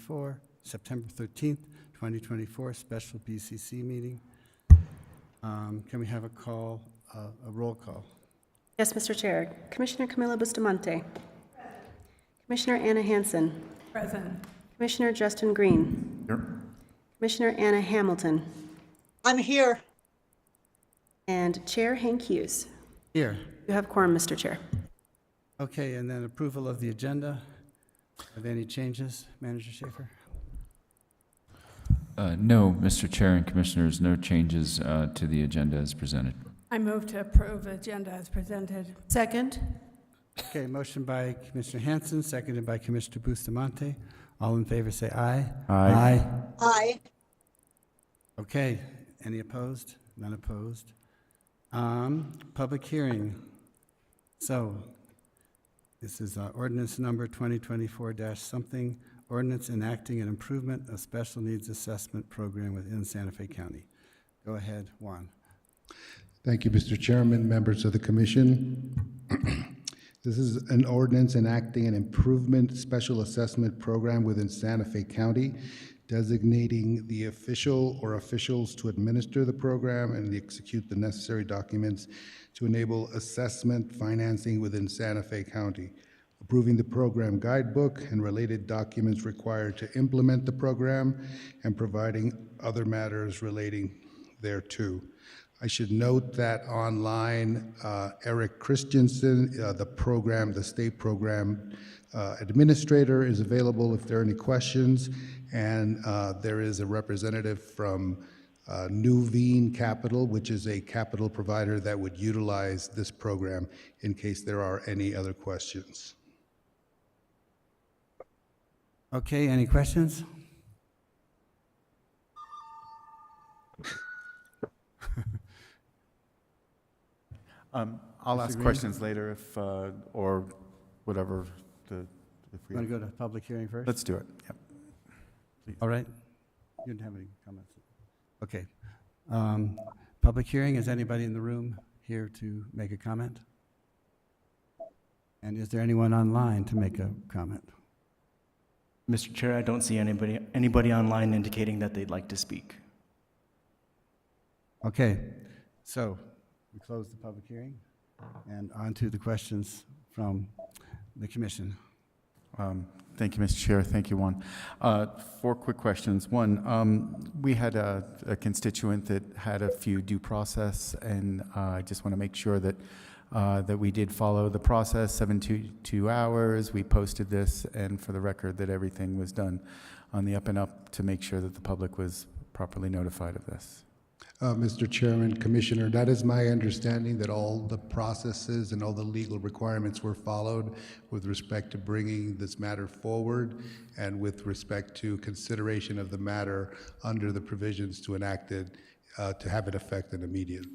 2024, September 13th, 2024, special BCC meeting. Can we have a roll call? Yes, Mr. Chair. Commissioner Camila Bustamante. Commissioner Anna Hansen. Present. Commissioner Justin Green. Here. Commissioner Anna Hamilton. I'm here. And Chair Hank Hughes. Here. You have quorum, Mr. Chair. Okay, and then approval of the agenda. Are there any changes, Manager Schaefer? No, Mr. Chair and Commissioners, no changes to the agenda as presented. I move to approve the agenda as presented. Second. Okay, motion by Commissioner Hanson, seconded by Commissioner Bustamante. All in favor say aye. Aye. Aye. Okay, any opposed? None opposed. Public hearing. So, this is ordinance number 2024-something, ordinance enacting an improvement of special needs assessment program within Santa Fe County. Go ahead, Juan. Thank you, Mr. Chairman, members of the commission. This is an ordinance enacting an improvement special assessment program within Santa Fe County, designating the official or officials to administer the program and execute the necessary documents to enable assessment financing within Santa Fe County, approving the program guidebook and related documents required to implement the program, and providing other matters relating thereto. I should note that online, Eric Christensen, the state program administrator, is available if there are any questions, and there is a representative from Nuveen Capital, which is a capital provider that would utilize this program in case there are any other questions. Okay, any questions? I'll ask Green? questions later if, or whatever, if we, You want to go to public hearing first? let's do it, yep. All right. You didn't have any comments? Okay. Public hearing, is anybody in the room here to make a comment? And is there anyone online to make a comment? Mr. Chair, I don't see anybody online indicating that they'd like to speak. Okay, so we close the public hearing and on to the questions from the commission. Thank you, Mr. Chair. Thank you, Juan. 4 quick questions. One, we had a constituent that had a few due process, and I just want to make sure that that we did follow the process, 72 hours. We posted this, and for the record, that everything was done on the up and up to make sure that the public was properly notified of this. Mr. Chairman, Commissioner, that is my understanding, that all the processes and all the legal requirements were followed with respect to bringing this matter forward and with respect to consideration of the matter under the provisions to enact it, to have it effective immediate.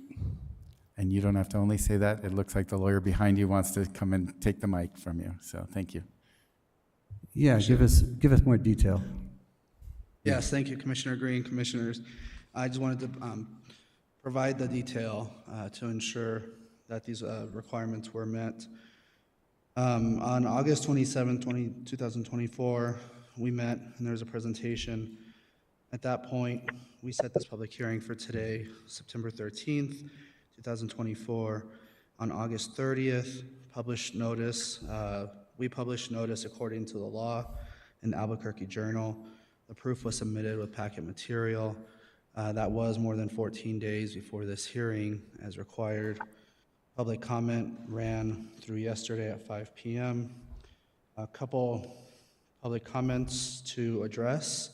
And you don't have to only say that. It looks like the lawyer behind you wants to come and take the mic from you, so thank you. Yeah, give us more detail. Yes, thank you, Commissioner Green, Commissioners. I just wanted to provide the detail to ensure that these requirements were met. On August 27, 2024, we met and there was a presentation. At that point, we set this public hearing for today, September 13th, 2024. On August 30th, we published notice according to the law in the Albuquerque Journal. The proof was submitted with packet material. That was more than 14 days before this hearing as required. Public comment ran through yesterday at 5 p.m. A couple public comments to address.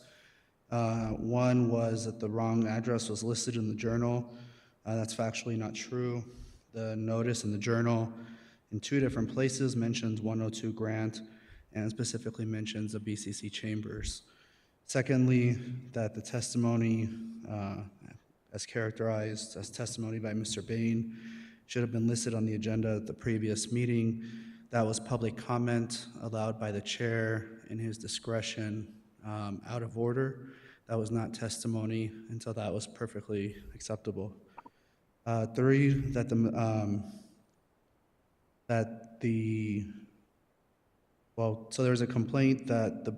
One was that the wrong address was listed in the journal. That's factually not true. The notice in the journal in 2 different places mentions 102 Grant and specifically mentions the BCC Chambers. Secondly, that the testimony, as characterized as testimony by Mr. Bain, should have been listed on the agenda at the previous meeting. That was public comment allowed by the chair in his discretion, out of order. That was not testimony until that was perfectly acceptable. 3, that the Well, so there's a complaint that the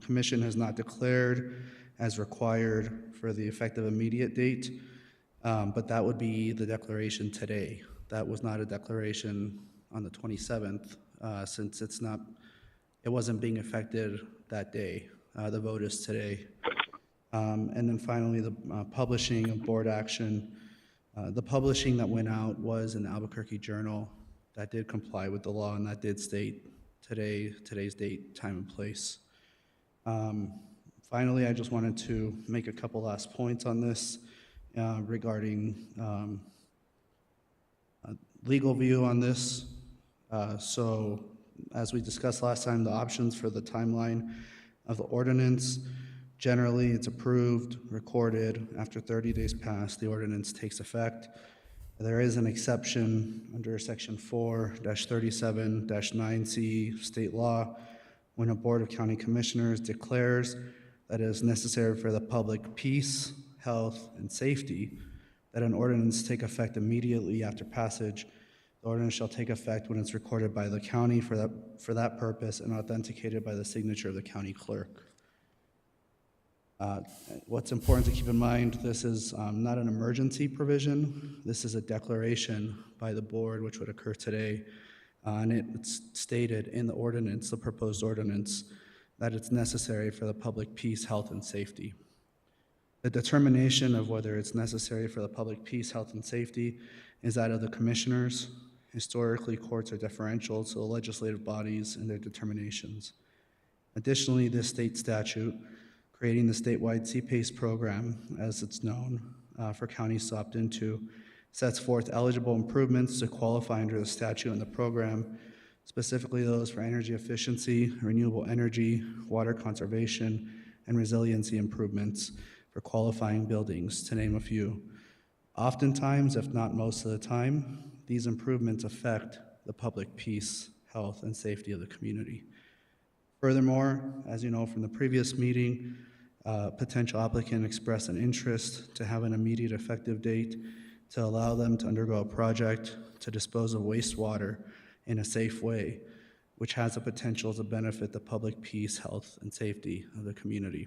commission has not declared as required for the effective immediate date, but that would be the declaration today. That was not a declaration on the 27th, since it wasn't being affected that day. The vote is today. And then finally, the publishing of board action. The publishing that went out was in the Albuquerque Journal. That did comply with the law, and that did state today's date, time, and place. Finally, I just wanted to make a couple last points on this regarding legal view on this. So as we discussed last time, the options for the timeline of the ordinance, generally it's approved, recorded. After 30 days pass, the ordinance takes effect. There is an exception under section 4-37-9C state law when a board of county commissioners declares that it is necessary for the public peace, health, and safety that an ordinance take effect immediately after passage. The ordinance shall take effect when it's recorded by the county for that purpose and authenticated by the signature of the county clerk. What's important to keep in mind, this is not an emergency provision. This is a declaration by the board, which would occur today. And it's stated in the ordinance, the proposed ordinance, that it's necessary for the public peace, health, and safety. The determination of whether it's necessary for the public peace, health, and safety is that of the commissioners. Historically, courts are deferential to the legislative bodies in their determinations. Additionally, this state statute, creating the statewide CPACE program, as it's known, for counties to opt into, sets forth eligible improvements to qualify under the statute and the program, specifically those for energy efficiency, renewable energy, water conservation, and resiliency improvements for qualifying buildings, to name a few. Oftentimes, if not most of the time, these improvements affect the public peace, health, and safety of the community. Furthermore, as you know from the previous meeting, potential applicant expressed an interest to have an immediate effective date to allow them to undergo a project to dispose of wastewater in a safe way, which has the potential to benefit the public peace, health, and safety of the community.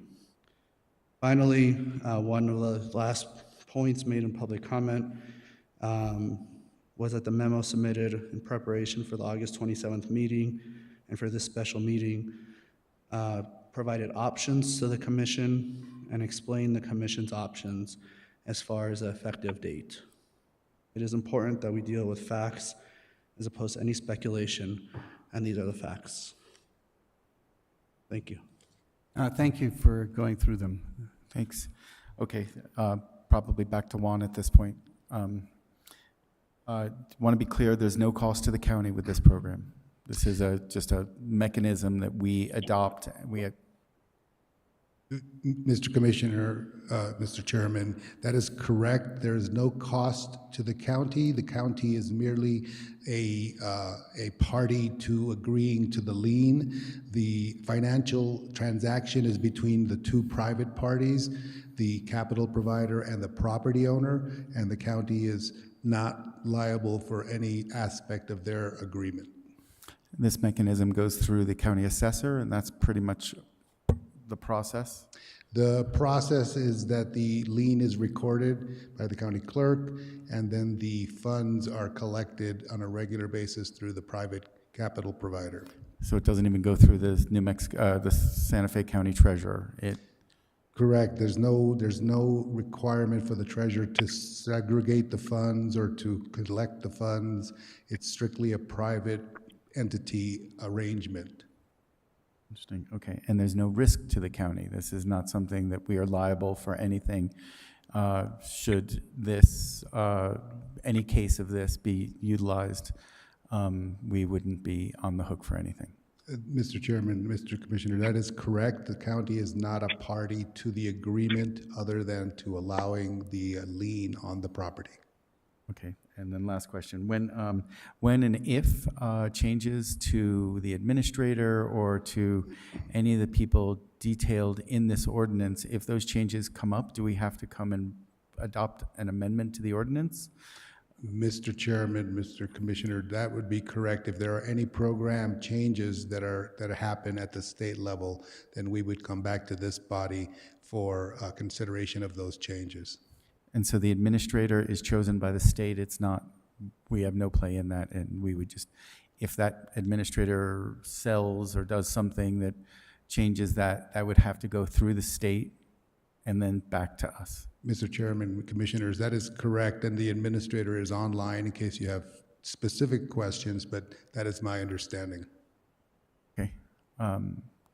Finally, one of the last points made in public comment was that the memo submitted in preparation for the August 27th meeting and for this special meeting provided options to the commission and explained the commission's options as far as the effective date. It is important that we deal with facts as opposed to any speculation, and these are the facts. Thank you. Thank you for going through them. Thanks. Okay, probably back to Juan at this point. Want to be clear, there's no cost to the county with this program. This is just a mechanism that we adopt. Mr. Commissioner, Mr. Chairman, that is correct. There is no cost to the county. The county is merely a party to agreeing to the lien. The financial transaction is between the two private parties, the capital provider and the property owner, and the county is not liable for any aspect of their agreement. This mechanism goes through the county assessor, and that's pretty much the process. The process is that the lien is recorded by the county clerk, and then the funds are collected on a regular basis through the private capital provider. So it doesn't even go through the the Santa Fe County treasurer. Correct. There's no requirement for the treasurer to segregate the funds or to collect the funds. It's strictly a private entity arrangement. Interesting. Okay. And there's no risk to the county. This is not something that we are liable for anything. Should this, any case of this be utilized, we wouldn't be on the hook for anything. Mr. Chairman, Mr. Commissioner, that is correct. The county is not a party to the agreement other than to allowing the lien on the property. Okay. And then last question, when and if changes to the administrator or to any of the people detailed in this ordinance, if those changes come up, do we have to come and adopt an amendment to the ordinance? Mr. Chairman, Mr. Commissioner, that would be correct. If there are any program changes that happen at the state level, then we would come back to this body for consideration of those changes. And so the administrator is chosen by the state. It's not, we have no play in that, and we would just, if that administrator sells or does something that changes that, that would have to go through the state and then back to us. Mr. Chairman, Commissioners, that is correct, and the administrator is online in case you have specific questions, but that is my understanding. Okay,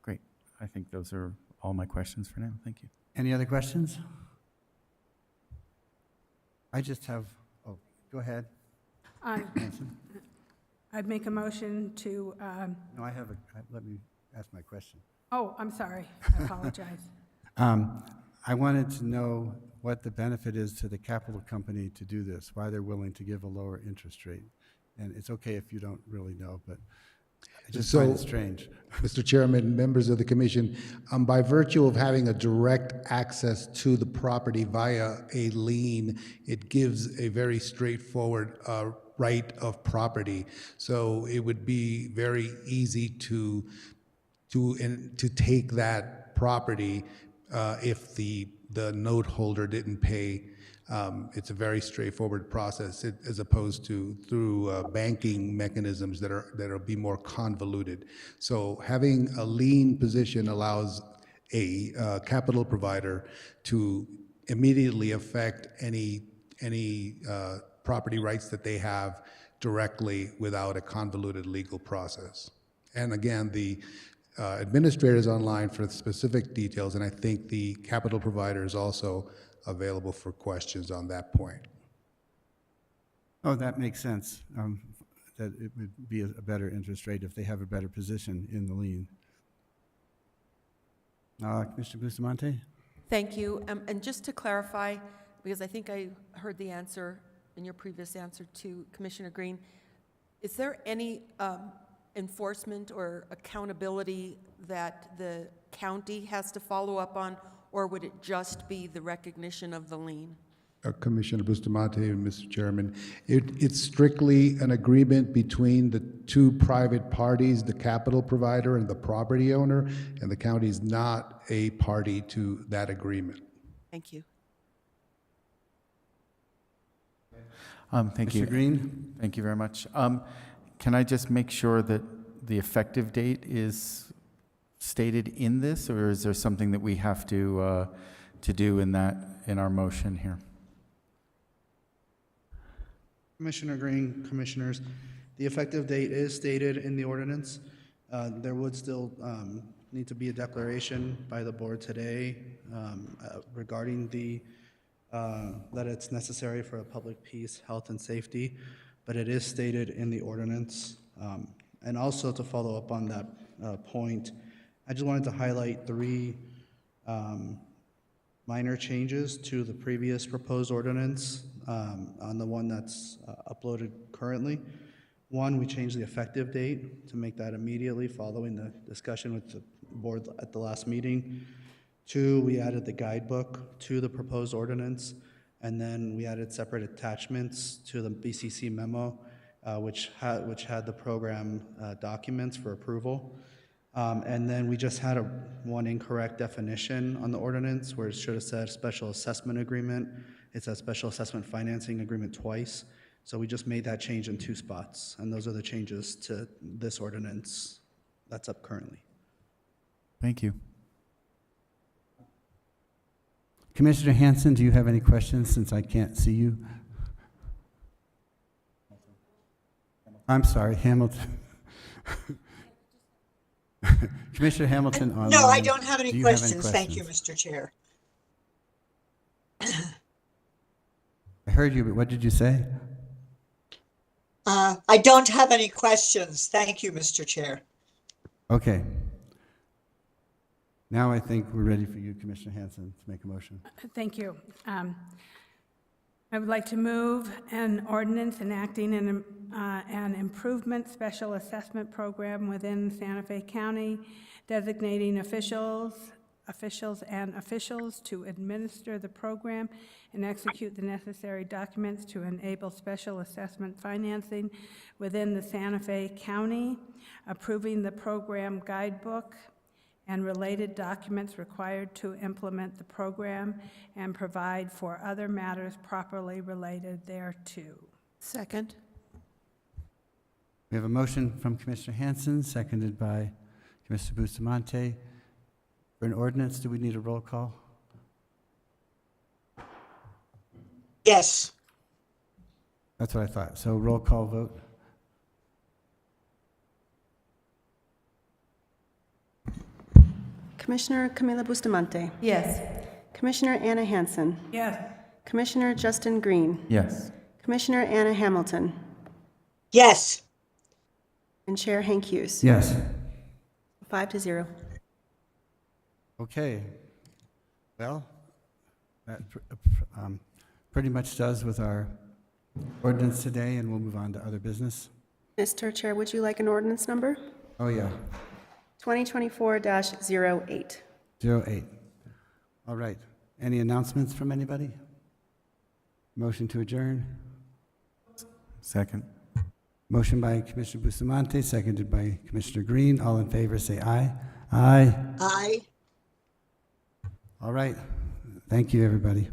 great. I think those are all my questions for now. Thank you. Any other questions? I just have, oh, go ahead. Hanson. I'd make a motion to, No, let me ask my question. oh, I'm sorry, I apologize. I wanted to know what the benefit is to the capital company to do this, why they're willing to give a lower interest rate. And it's okay if you don't really know, but I just find it strange. Mr. Chairman, members of the commission, by virtue of having a direct access to the property via a lien, it gives a very straightforward right of property. So it would be very easy to take that property if the note holder didn't pay. It's a very straightforward process as opposed to through banking mechanisms that are be more convoluted. So having a lien position allows a capital provider to immediately affect any property rights that they have directly without a convoluted legal process. And again, the administrator is online for specific details, and I think the capital provider is also available for questions on that point. Oh, that makes sense, that it would be a better interest rate if they have a better position in the lien. Commissioner Bustamante? Thank you. And just to clarify, because I think I heard the answer in your previous answer to Commissioner Green, is there any enforcement or accountability that the county has to follow up on, or would it just be the recognition of the lien? Commissioner Bustamante and Mr. Chairman, it's strictly an agreement between the two private parties, the capital provider and the property owner, and the county is not a party to that agreement. Thank you. Thank you. Mr. Green? Thank you very much. Can I just make sure that the effective date is stated in this, or is there something that we have to do in our motion here? Commissioner Green, Commissioners, the effective date is stated in the ordinance. There would still need to be a declaration by the board today regarding that it's necessary for a public peace, health, and safety, but it is stated in the ordinance. And also to follow up on that point, I just wanted to highlight 3 minor changes to the previous proposed ordinance on the one that's uploaded currently. 1, we changed the effective date to make that immediately following the discussion with the board at the last meeting. 2, we added the guidebook to the proposed ordinance, and then we added separate attachments to the BCC memo, which had the program documents for approval. And then we just had one incorrect definition on the ordinance where it should have said special assessment agreement. It says special assessment financing agreement twice. So we just made that change in 2 spots, and those are the changes to this ordinance that's up currently. Thank you. Commissioner Hanson, do you have any questions since I can't see you? I'm sorry, Hamilton. Commissioner Hamilton online. No, I don't have any Do you have any questions. Thank you, questions? Mr. Chair. I heard you, but what did you say? I don't have any questions. Thank you, Mr. Chair. Okay. Now I think we're ready for you, Commissioner Hanson, to make a motion. Thank you. I would like to move an ordinance enacting an improvement special assessment program within Santa Fe County, designating officials, officials to administer the program and execute the necessary documents to enable special assessment financing within the Santa Fe County, approving the program guidebook and related documents required to implement the program, and provide for other matters properly related thereto. Second? We have a motion from Commissioner Hanson, seconded by Commissioner Bustamante. For an ordinance, do we need a roll call? Yes. That's what I thought. So roll call vote. Commissioner Camila Bustamante, Yes. Commissioner Anna Hanson, Yes. Commissioner Justin Green, Yes. Commissioner Anna Hamilton, Yes. and Chair Hank Hughes. Yes. 5-0. Okay. Well, that pretty much does with our ordinance today, and we'll move on to other business. Mr. Chair, would you like an ordinance number? Oh, yeah, 2024-08. 08. All right. Any announcements from anybody? Motion to adjourn? Second. Motion by Commissioner Bustamante, seconded by Commissioner Green. All in favor, say aye. Aye. Aye. All right. Thank you, everybody.